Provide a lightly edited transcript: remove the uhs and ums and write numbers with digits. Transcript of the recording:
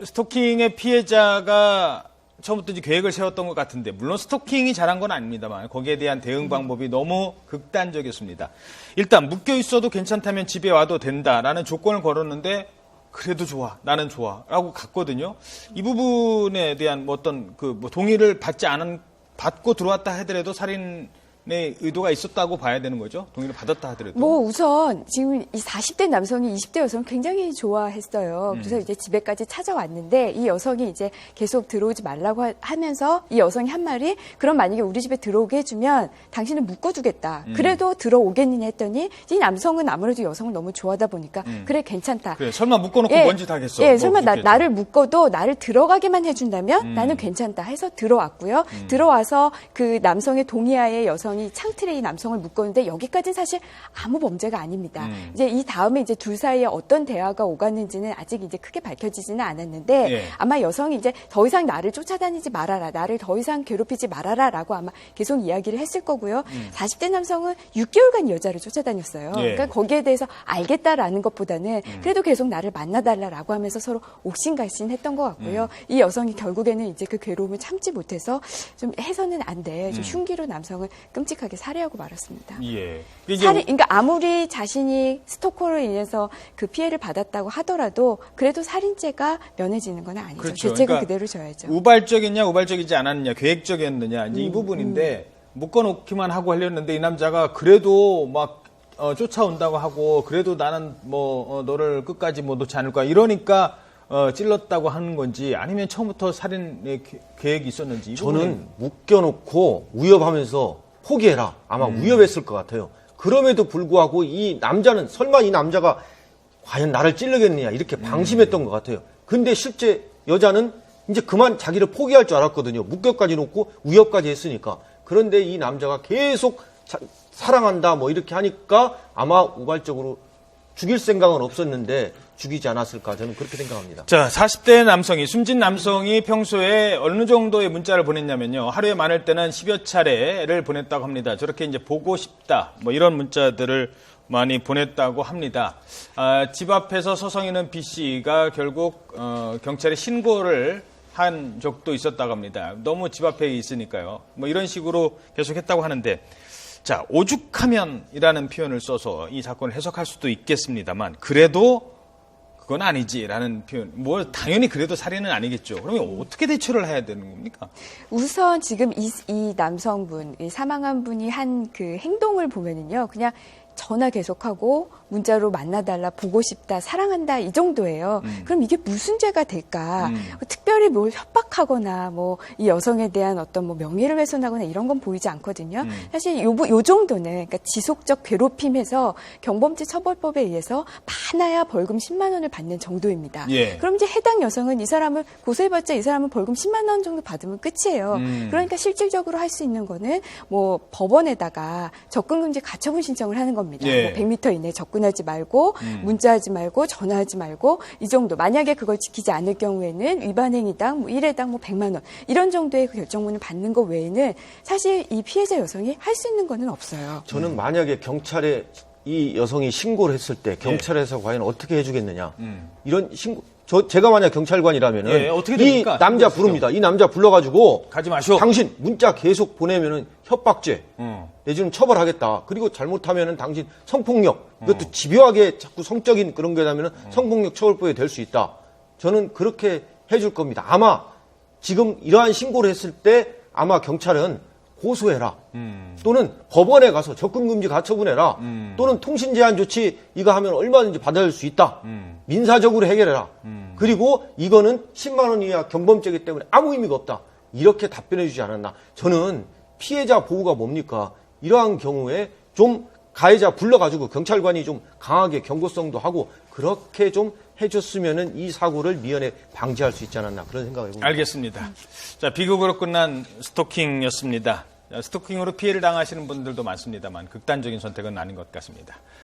스토킹의 피해자가 처음부터 이제 계획을 세웠던 것 같은데, 물론 스토킹이 잘한 건 아닙니다만 거기에 대한 대응 방법이 너무 극단적이었습니다. 일단 묶여 있어도 괜찮다면 집에 와도 된다라는 조건을 걸었는데, 그래도 좋아, 나는 좋아라고 갔거든요. 이 부분에 대한 어떤 동의를 받고 들어왔다 하더라도 살인의 의도가 있었다고 봐야 되는 거죠? 동의를 받았다 하더라도. 우선 지금 이 40대 남성이 20대 여성을 굉장히 좋아했어요. 그래서 이제 집에까지 찾아왔는데 이 여성이 이제 계속 들어오지 말라고 하면서 이 여성이 한 말이, 그럼 만약에 우리 집에 들어오게 해주면 당신을 묶어두겠다. 그래도 들어오겠느냐 했더니 이 남성은 아무래도 여성을 너무 좋아하다 보니까 그래 괜찮다. 그래, 설마 묶어놓고 뭔 짓 하겠어? 설마 나를 묶어도 나를 들어가게만 해준다면 나는 괜찮다 해서 들어왔고요. 들어와서 그 남성의 동의하에 여성이 창틀에 이 남성을 묶었는데 여기까지는 사실 아무 범죄가 아닙니다. 이제 이 다음에 이제 둘 사이에 어떤 대화가 오갔는지는 아직 이제 크게 밝혀지지는 않았는데 아마 여성이 이제 더 이상 나를 쫓아다니지 말아라, 나를 더 이상 괴롭히지 말아라라고 아마 계속 이야기를 했을 거고요. 40대 남성은 6개월간 여자를 쫓아다녔어요. 그러니까 거기에 대해서 알겠다라는 것보다는 그래도 계속 나를 만나달라라고 하면서 서로 옥신갈신했던 것 같고요. 이 여성이 결국에는 이제 그 괴로움을 참지 못해서 좀 해서는 안 돼, 좀 흉기로 남성을 끔찍하게 살해하고 말았습니다. 그러니까 아무리 자신이 스토커로 인해서 그 피해를 받았다고 하더라도 그래도 살인죄가 면해지는 건 아니죠. 그렇죠. 죄책은 그러니까 그대로 져야죠. 우발적이냐 우발적이지 않았느냐, 계획적이었느냐, 이제 이 부분인데 묶어놓기만 하고 하려는데 이 남자가 그래도 막 쫓아온다고 하고, 그래도 나는 너를 끝까지 놓지 않을 거야 이러니까 찔렀다고 하는 건지, 아니면 처음부터 살인의 계획이 있었는지. 저는 묶여놓고 위협하면서 포기해라, 아마 위협했을 것 같아요. 그럼에도 불구하고 이 남자는 설마 이 남자가 과연 나를 찌르겠느냐 이렇게 방심했던 것 같아요. 근데 실제 여자는 이제 그만 자기를 포기할 줄 알았거든요. 묶여까지 놓고 위협까지 했으니까. 그런데 이 남자가 계속 사랑한다 이렇게 하니까 아마 우발적으로 죽일 생각은 없었는데 죽이지 않았을까, 저는 그렇게 생각합니다. 자, 40대 남성이, 숨진 남성이 평소에 어느 정도의 문자를 보냈냐면요, 하루에 많을 때는 10여 차례를 보냈다고 합니다. 저렇게 이제 보고 싶다, 이런 문자들을 많이 보냈다고 합니다. 집 앞에서 서성이는 B 씨가 결국 경찰에 신고를 한 적도 있었다고 합니다. 너무 집 앞에 있으니까요. 이런 식으로 계속 했다고 하는데, 자, 오죽하면이라는 표현을 써서 이 사건을 해석할 수도 있겠습니다만, 그래도 그건 아니지라는 표현. 당연히 그래도 살인은 아니겠죠. 그러면 어떻게 대처를 해야 되는 겁니까? 우선 지금 이 남성분, 이 사망한 분이 한 그 행동을 보면은요, 그냥 전화 계속하고 문자로 만나달라, 보고 싶다, 사랑한다 이 정도예요. 그럼 이게 무슨 죄가 될까? 특별히 뭘 협박하거나 이 여성에 대한 어떤 명예를 훼손하거나 이런 건 보이지 않거든요. 사실 요 정도는, 그러니까 지속적 괴롭힘에서 경범죄 처벌법에 의해서 많아야 벌금 10만 원을 받는 정도입니다. 그럼 이제 해당 여성은 이 사람을 고소해봤자 이 사람은 벌금 10만 원 정도 받으면 끝이에요. 그러니까 실질적으로 할 수 있는 거는 법원에다가 접근금지 가처분 신청을 하는 겁니다. 100m 이내에 접근하지 말고, 문자하지 말고, 전화하지 말고, 이 정도. 만약에 그걸 지키지 않을 경우에는 위반 행위당 1회당 100만 원 이런 정도의 그 결정문을 받는 것 외에는 사실 이 피해자 여성이 할 수 있는 거는 없어요. 저는 만약에 경찰에 이 여성이 신고를 했을 때 경찰에서 과연 어떻게 해주겠느냐, 이런 신고. 제가 만약 경찰관이라면은 이 남자 부릅니다. 이 남자 불러가지고 가지 마시오. 당신 문자 계속 보내면은 협박죄 내지는 처벌하겠다. 그리고 잘못하면은 당신 성폭력, 이것도 집요하게 자꾸 성적인 그런 게 나면은 성폭력 처벌법에 될 수 있다. 저는 그렇게 해줄 겁니다. 아마 지금 이러한 신고를 했을 때 아마 경찰은 고소해라, 또는 법원에 가서 접근금지 가처분해라, 또는 통신제한 조치 이거 하면 얼마든지 받아줄 수 있다, 민사적으로 해결해라, 그리고 이거는 10만 원 이하 경범죄이기 때문에 아무 의미가 없다, 이렇게 답변해 주지 않았나. 저는 피해자 보호가 뭡니까? 이러한 경우에 좀 가해자 불러가지고 경찰관이 좀 강하게 경고성도 하고 그렇게 좀 해줬으면은 이 사고를 미연에 방지할 수 있지 않았나, 그런 생각을 해봅니다. 알겠습니다. 자, 비극으로 끝난 스토킹이었습니다. 스토킹으로 피해를 당하시는 분들도 많습니다만 극단적인 선택은 아닌 것 같습니다.